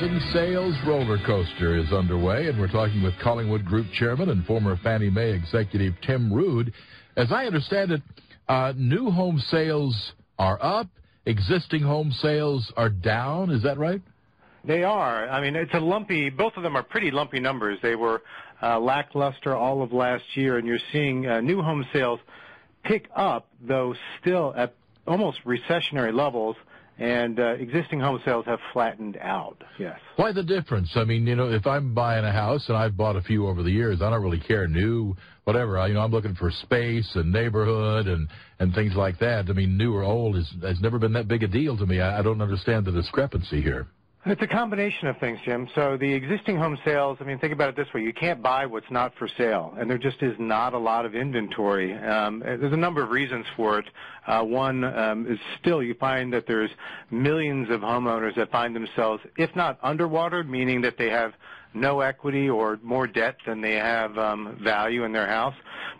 housing sales roller coaster is underway, and we're talking with Collingwood Group Chairman and former Fannie Mae executive Tim Rood. As I understand it, new home sales are up, existing home sales are down. Is that right? They are. I mean, it's a lumpy, both of them are pretty lumpy numbers. They were lackluster all of last year, and you're seeing new home sales pick up, though still at almost recessionary levels. And existing home sales have flattened out, yes. Why the difference? I mean, you know, if I'm buying a house, and I've bought a few over the years, I don't really care, new, whatever. I'm looking for space and neighborhood and things like that. I mean, new or old has never been that big a deal to me. I don't understand the discrepancy here. It's a combination of things, Jim. So the existing home sales, I mean, think about it this way. You can't buy what's not for sale, and there just is not a lot of inventory. There's a number of reasons for it. One is still you find that there's millions of homeowners that find themselves, if not underwater, meaning that they have no equity or more debt than they have value in their house,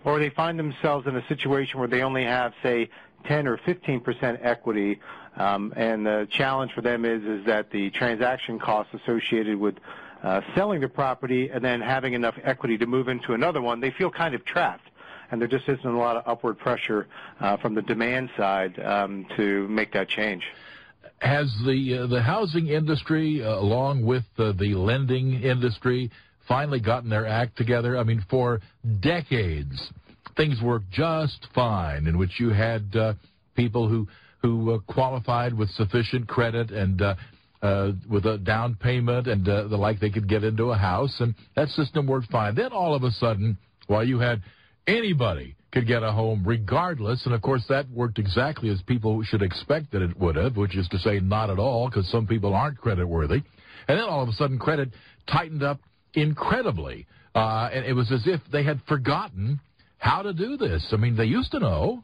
or they find themselves in a situation where they only have, say, 10 or 15% equity, and the challenge for them is that the transaction costs associated with selling the property and then having enough equity to move into another one, they feel kind of trapped. And there just isn't a lot of upward pressure from the demand side to make that change. Has the housing industry, along with the lending industry, finally gotten their act together? I mean, for decades, things worked just fine, in which you had people who qualified with sufficient credit and with a down payment and the like, they could get into a house, and that system worked fine. Then all of a sudden, while you had anybody could get a home regardless, and of course that worked exactly as people should expect that it would have, which is to say not at all, because some people aren't credit worthy. And then all of a sudden credit tightened up incredibly, and it was as if they had forgotten how to do this. I mean, they used to know.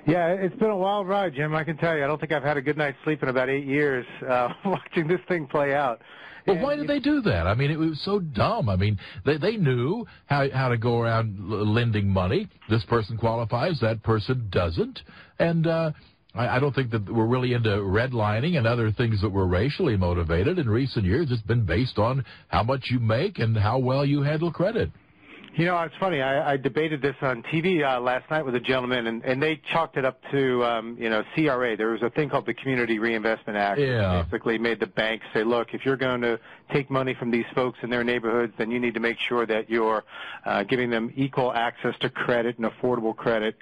Yeah, it's been a wild ride, Jim, I can tell you. I don't think I've had a good night's sleep in about 8 years watching this thing play out. But why did they do that? I mean, it was so dumb. I mean, they knew how to go around lending money. This person qualifies, that person doesn't. And I don't think that we're really into redlining and other things that were racially motivated. In recent years, it's been based on how much you make and how well you handle credit. You know, it's funny. I debated this on TV last night with a gentleman, and they chalked it up to, CRA. There was a thing called the Community Reinvestment Act. Yeah. That basically made the banks say, look, if you're going to take money from these folks in their neighborhoods, then you need to make sure that you're giving them equal access to credit and affordable credit.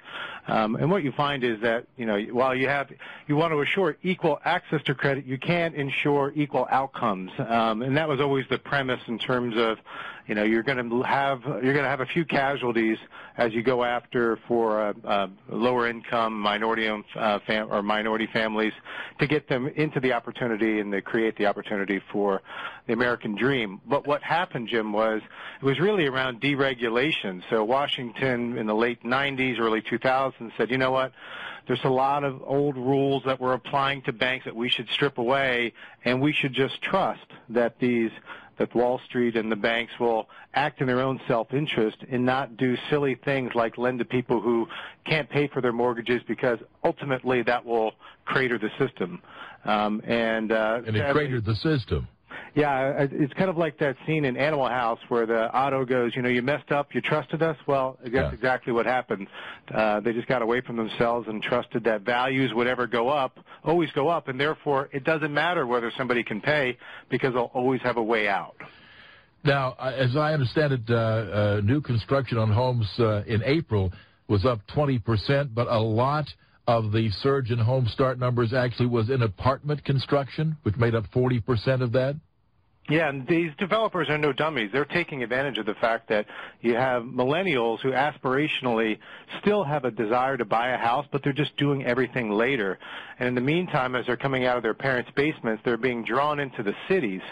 And what you find is that, while you want to assure equal access to credit, you can't ensure equal outcomes. And that was always the premise in terms of, you're going to have a few casualties as you go after for lower income minority families to get them into the opportunity and to create the opportunity for the American dream. But what happened, Jim, was it was really around deregulation. So Washington in the late 90s, early 2000s said, you know what? There's a lot of old rules that we're applying to banks that we should strip away, and we should just trust that that Wall Street and the banks will act in their own self-interest and not do silly things like lend to people who can't pay for their mortgages, because ultimately that will crater the system. And it cratered the system. Yeah, it's kind of like that scene in Animal House where the Otto goes, you messed up, you trusted us. Well, that's exactly what happened. They just got away from themselves and trusted that values would always go up, and therefore it doesn't matter whether somebody can pay, because they'll always have a way out. Now, as I understand it, new construction on homes in April was up 20%, but a lot of the surge in home start numbers actually was in apartment construction, which made up 40% of that. Yeah, and these developers are no dummies. They're taking advantage of the fact that you have millennials who aspirationally still have a desire to buy a house, but they're just doing everything later. And in the meantime, as they're coming out of their parents' basements, they're being drawn into the cities.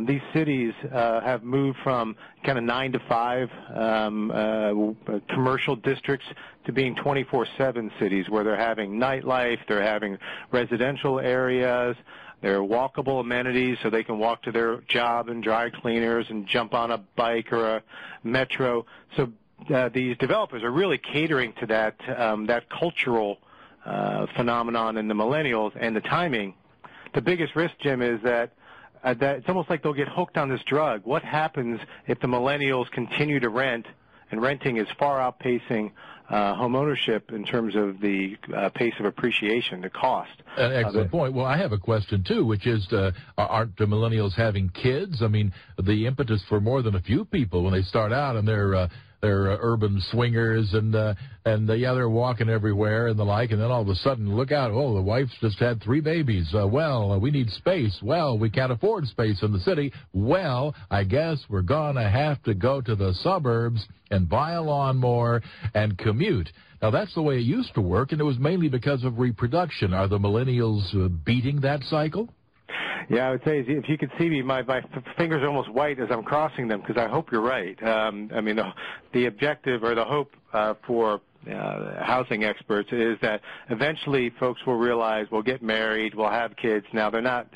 These cities have moved from kind of 9 to 5 commercial districts to being 24/7 cities, where they're having nightlife, they're having residential areas, they're walkable amenities, so they can walk to their job and dry cleaners and jump on a bike or a metro. So these developers are really catering to that cultural phenomenon in the millennials and the timing. The biggest risk, Jim, is that that it's almost like they'll get hooked on this drug. What happens if the millennials continue to rent, and renting is far outpacing home ownership in terms of the pace of appreciation, the cost? An excellent point. Well, I have a question, too, which is, aren't the millennials having kids? I mean, the impetus for more than a few people when they start out and they're urban swingers and they're walking everywhere and the like, and then all of a sudden, look out, oh, the wife's just had 3 babies. We need space. Well, we can't afford space in the city. Well, I guess we're going to have to go to the suburbs and buy a lawnmower and commute. Now, that's the way it used to work, and it was mainly because of reproduction. Are the millennials beating that cycle? Yeah, I would say if you could see me, my fingers are almost white as I'm crossing them because I hope you're right. I mean, the objective or the hope for housing experts is that eventually folks will realize we'll get married, we'll have kids. Now they're not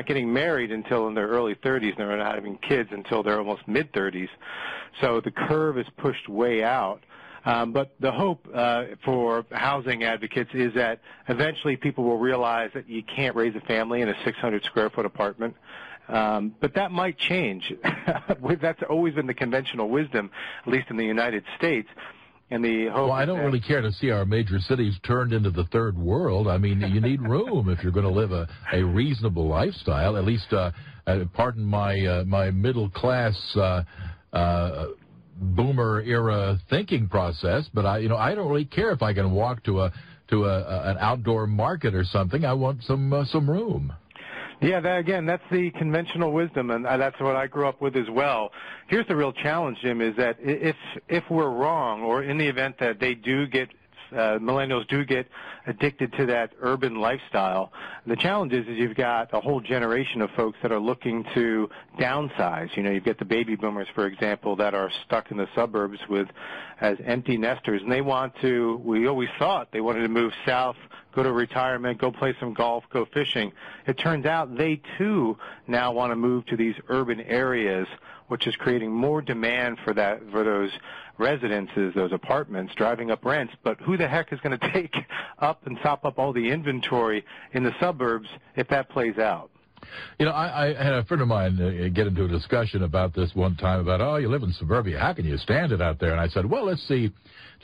getting married until in their early 30s, and they're not having kids until they're almost mid 30s. So the curve is pushed way out. But the hope for housing advocates is that eventually people will realize that you can't raise a family in a 600-square-foot apartment. But that might change. That's always been the conventional wisdom, at least in the United States. And the hope. Well, I don't really care to see our major cities turned into the third world. I mean, you need room if you're going to live a reasonable lifestyle. At least, pardon my middle class boomer era thinking process, but I don't really care if I can walk to an outdoor market or something. I want some room. Yeah, that's the conventional wisdom, and that's what I grew up with as well. Here's the real challenge, Jim, is that if we're wrong, or in the event that they do get millennials do get addicted to that urban lifestyle, the challenge is you've got a whole generation of folks that are looking to downsize. You know, you've got the baby boomers, for example, that are stuck in the suburbs as empty nesters, and we always thought they wanted to move south, go to retirement, go play some golf, go fishing. It turns out they, too, now want to move to these urban areas, which is creating more demand for those residences, those apartments, driving up rents. But who the heck is going to take up and sop up all the inventory in the suburbs if that plays out? You know, I had a friend of mine get into a discussion about this one time about, you live in suburbia, how can you stand it out there? And I said, well, let's see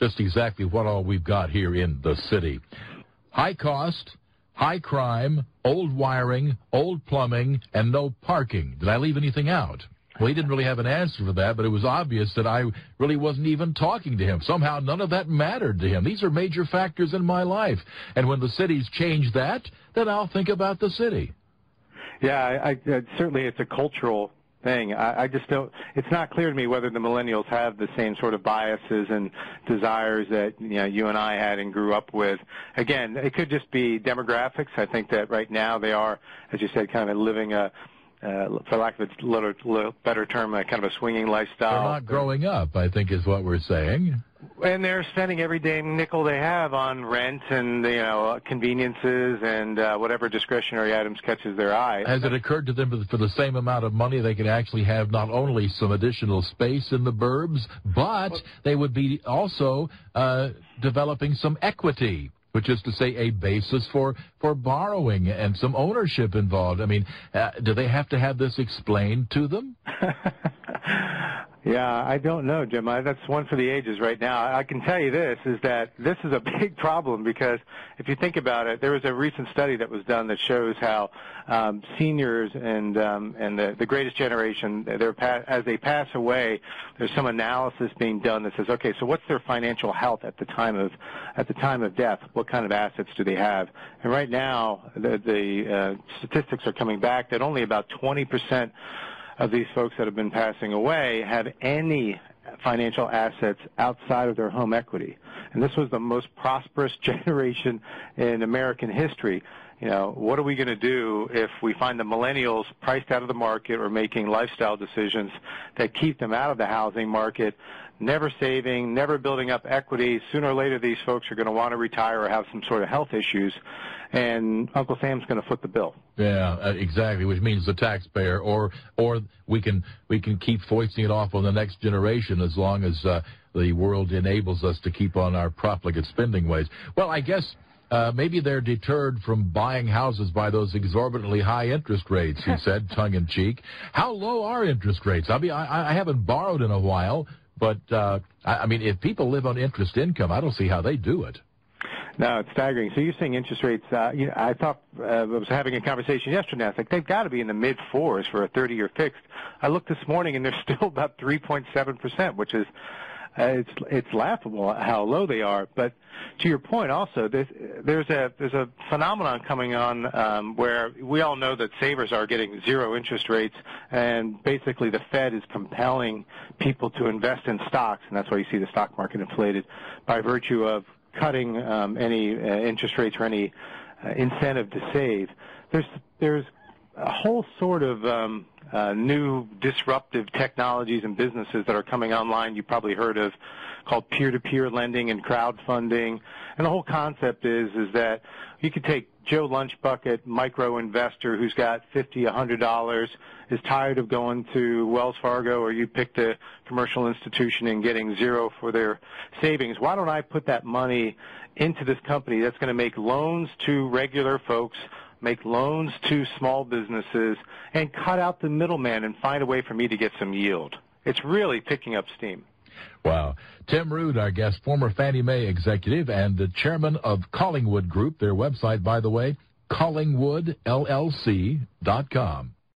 just exactly what all we've got here in the city. High cost, high crime, old wiring, old plumbing, and no parking. Did I leave anything out? Well, he didn't really have an answer for that, but it was obvious that I really wasn't even talking to him. Somehow none of that mattered to him. These are major factors in my life. And when the cities change that, then I'll think about the city. Yeah, certainly it's a cultural thing. I just don't. It's not clear to me whether the millennials have the same sort of biases and desires that you and I had and grew up with. Again, it could just be demographics. I think that right now they are, as you said, kind of living for lack of a little better term, kind of a swinging lifestyle. They're not growing up, I think, is what we're saying. And they're spending every damn nickel they have on rent and conveniences and whatever discretionary items catches their eye. Has it occurred to them that for the same amount of money they could actually have not only some additional space in the burbs, but they would be also developing some equity, which is to say a basis for borrowing and some ownership involved. I mean, do they have to have this explained to them? Yeah, I don't know, Jim. That's one for the ages right now. I can tell you this, is that this is a big problem because if you think about it, there was a recent study that was done that shows how seniors and the greatest generation, as they pass away, there's some analysis being done that says, okay, so what's their financial health at the time of death? What kind of assets do they have? And right now, the statistics are coming back that only about 20% of these folks that have been passing away have any financial assets outside of their home equity. And this was the most prosperous generation in American history. What are we going to do if we find the millennials priced out of the market or making lifestyle decisions that keep them out of the housing market, never saving, never building up equity? Sooner or later, these folks are going to want to retire or have some sort of health issues, and Uncle Sam's going to foot the bill. Yeah, exactly, which means the taxpayer, or we can keep foisting it off on the next generation as long as the world enables us to keep on our profligate spending ways. Well, I guess Maybe they're deterred from buying houses by those exorbitantly high interest rates, he said, tongue-in-cheek. How low are interest rates? I mean, I haven't borrowed in a while, but, I mean, if people live on interest income, I don't see how they do it. No, it's staggering. So you're saying interest rates, I thought I was having a conversation yesterday. I was like, they've got to be in the mid-4s for a 30-year fixed. I looked this morning, and they're still about 3.7%, which is it's laughable how low they are. But to your point also, there's a phenomenon coming on where we all know that savers are getting zero interest rates, and basically the Fed is compelling people to invest in stocks, and that's why you see the stock market inflated by virtue of cutting any interest rates or any incentive to save. There's a whole sort of new disruptive technologies and businesses that are coming online. You probably heard of, called peer-to-peer lending and crowdfunding. And the whole concept is that you could take Joe Lunchbucket, micro investor who's got $50, $100, is tired of going to Wells Fargo, or you picked a commercial institution and getting zero for their savings. Why don't I put that money into this company that's going to make loans to regular folks, make loans to small businesses, and cut out the middleman and find a way for me to get some yield? It's really picking up steam. Wow. Tim Rood, our guest, former Fannie Mae executive and the chairman of Collingwood Group. Their website, by the way, collingwoodllc.com.